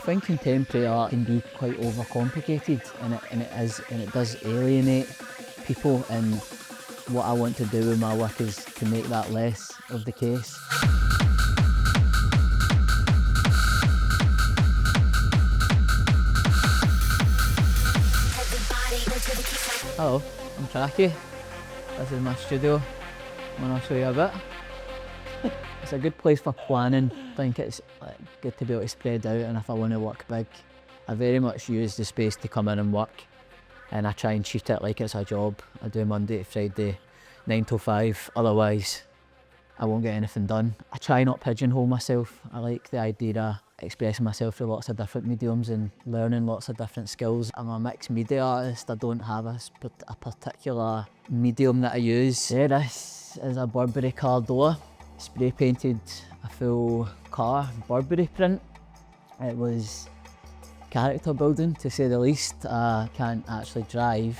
think contemporary art can be quite overcomplicated, and it does alienate people, and what I want to do with my work is to make that less of the case. Hello, I'm Trackie. This is my studio. I'm going to show you a bit. It's a good place for planning. I think it's good to be able to spread out, and if I want to work big, I very much use the space to come in and work, and I try and treat it like it's a job. I do Monday to Friday, 9 to 5, otherwise I won't get anything done. I try not pigeonhole myself. I like the idea of expressing myself through lots of different mediums and learning lots of different skills. I'm a mixed media artist. I don't have a particular medium that I use. Yeah, this is a Burberry car door. Spray painted a full car, Burberry print. It was character building, to say the least. I can't actually drive,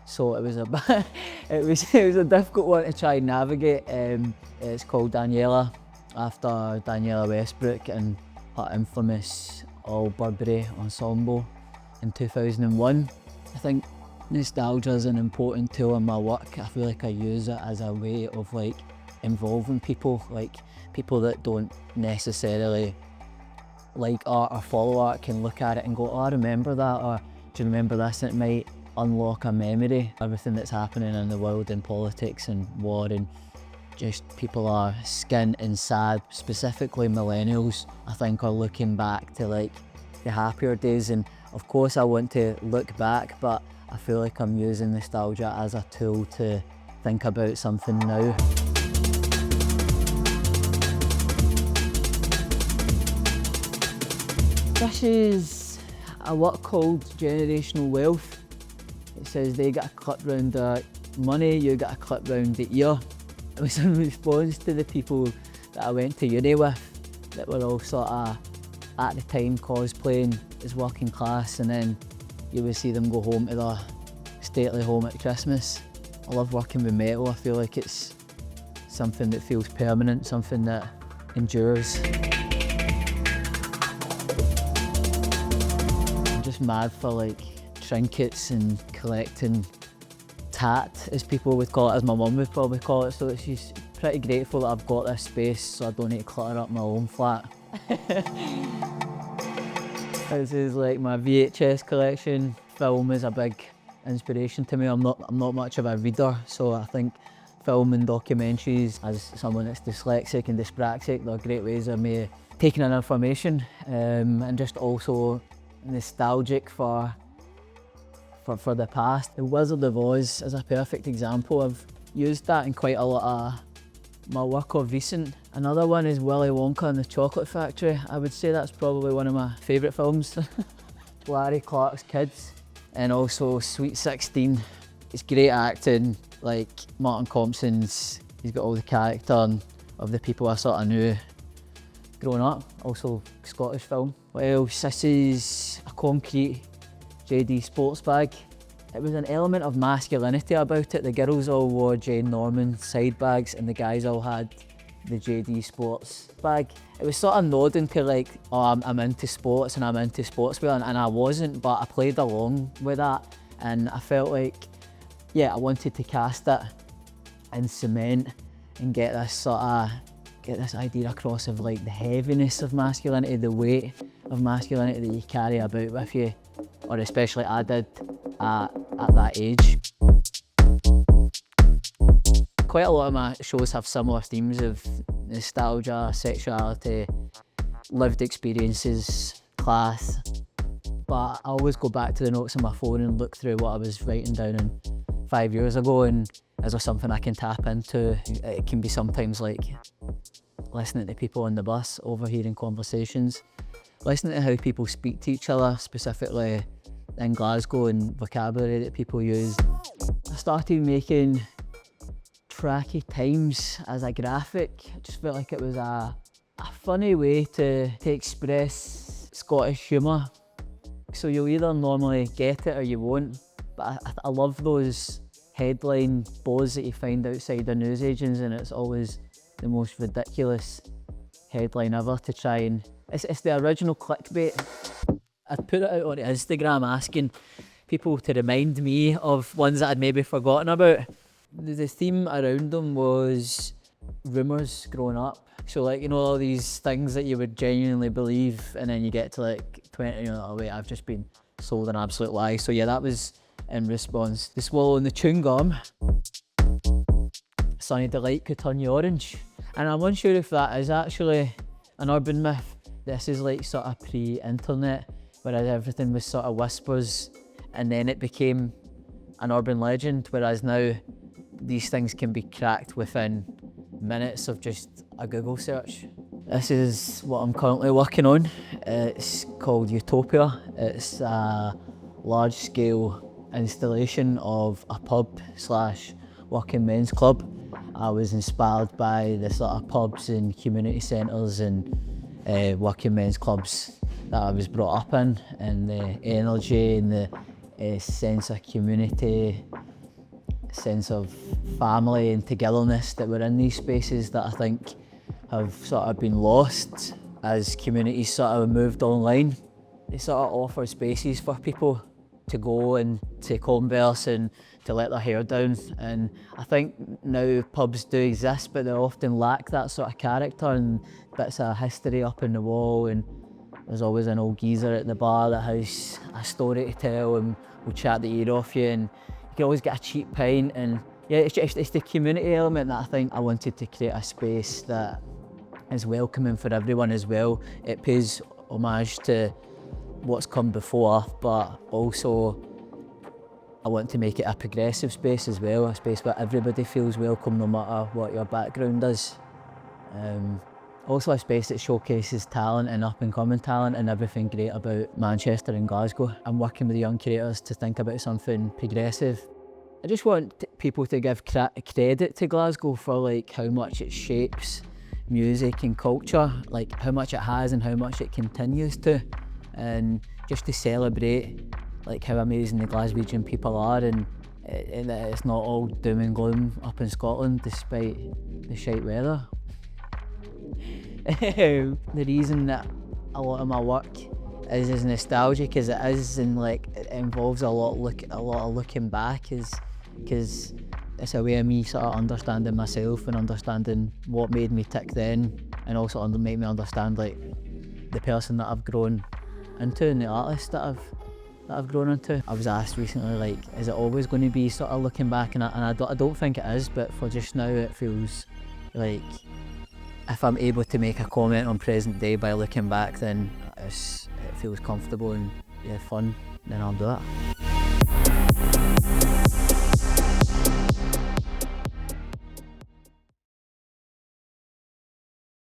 so it was a bit, it was a difficult one to try and navigate. It's called Daniela, after Daniela Westbrook and her infamous all Burberry ensemble in 2001. I think nostalgia is an important tool in my work. I feel like I use it as a way of involving people, people that don't necessarily like art or follow art can look at it and go, oh, I remember that, or do you remember this? And it might unlock a memory. Everything that's happening in the world, in politics and war, and just people are skint and sad, specifically millennials, I think, are looking back to the happier days. And of course I want to look back, but I feel like I'm using nostalgia as a tool to think about something now. This is a work called Generational Wealth. It says they get a clip round their money, you get a clip round the ear. It was in response to the people that I went to uni with that were all sort of, at the time, cosplaying as working class, and then you would see them go home to their stately home at Christmas. I love working with metal. I feel like it's something that feels permanent, something that endures. I'm just mad for trinkets and collecting tat, as people would call it, as my mum would probably call it. So she's pretty grateful that I've got this space so I don't need to clutter up my own flat. This is my VHS collection. Film is a big inspiration to me. I'm not much of a reader, so I think film and documentaries, as someone that's dyslexic and dyspraxic, they're great ways of me taking in information, and just also nostalgic for the past. The Wizard of Oz is a perfect example. I've used that in quite a lot of my work of recent. Another one is Willy Wonka and the Chocolate Factory. I would say that's probably one of my favourite films. Larry Clark's Kids, and also Sweet 16. It's great acting, Martin Compson's, he's got all the character of the people I sort of knew growing up. Also Scottish film. What else? This is a concrete JD sports bag. It was an element of masculinity about it. The girls all wore Jane Norman side bags and the guys all had the JD sports bag. It was sort of nodding to oh, I'm into sports and I'm into sportswear, and I wasn't, but I played along with that, and I felt yeah, I wanted to cast it in cement and get this idea across of the heaviness of masculinity, the weight of masculinity that you carry about with you, or especially I did at that age. Quite a lot of my shows have similar themes of nostalgia, sexuality, lived experiences, class, but I always go back to the notes on my phone and look through what I was writing down 5 years ago, and is there something I can tap into? It can be sometimes listening to people on the bus, overhearing conversations, listening to how people speak to each other, specifically in Glasgow, and vocabulary that people use. I started making Trackie Times as a graphic. I just felt like it was a funny way to express Scottish humour. So you'll either normally get it or you won't, but I love those headline bows that you find outside the newsagents, and it's always the most ridiculous headline ever to try and... It's the original clickbait. I'd put it out on Instagram asking people to remind me of ones that I'd maybe forgotten about. The theme around them was rumours growing up. So like, you know, all these things that you would genuinely believe, and then you get to like 20 and you're like, oh wait, I've just been sold an absolute lie. So yeah, that was in response. The swallowing the chewing gum. Sunny Delight could turn you orange. And I'm unsure if that is actually an urban myth. This is like sort of pre-internet, whereas everything was sort of whispers, and then it became an urban legend, whereas now these things can be cracked within minutes of just a Google search. This is what I'm currently working on. It's called Utopia. It's a large-scale installation of a pub slash working men's club. I was inspired by the sort of pubs and community centres and working men's clubs that I was brought up in, and the energy and the sense of community, sense of family and togetherness that were in these spaces that I think have sort of been lost as communities sort of moved online. They sort of offer spaces for people to go and to converse and to let their hair down, and I think now pubs do exist, but they often lack that sort of character and bits of history up in the wall, and there's always an old geezer at the bar that has a story to tell and will chat the ear off you, and you can always get a cheap pint. And yeah, it's the community element that I think I wanted to create a space that is welcoming for everyone as well. It pays homage to what's come before, but also I want to make it a progressive space as well, a space where everybody feels welcome no matter what your background is. Also a space that showcases talent and up and coming talent and everything great about Manchester and Glasgow. I'm working with young creators to think about something progressive. I just want people to give credit to Glasgow for like how much it shapes music and culture, like how much it has and how much it continues to, and just to celebrate like how amazing the Glaswegian people are, and that it's not all doom and gloom up in Scotland despite the shite weather. The reason that a lot of my work is as nostalgic as it is, and like it involves a lot of looking back, is because it's a way of me sort of understanding myself and understanding what made me tick then, and also make me understand like the person that I've grown into and the artist that I've grown into. I was asked recently, like, is it always going to be sort of looking back, and I don't think it is, but for just now it feels like if I'm able to make a comment on present day by looking back, then it feels comfortable and yeah, fun, then I'll do it.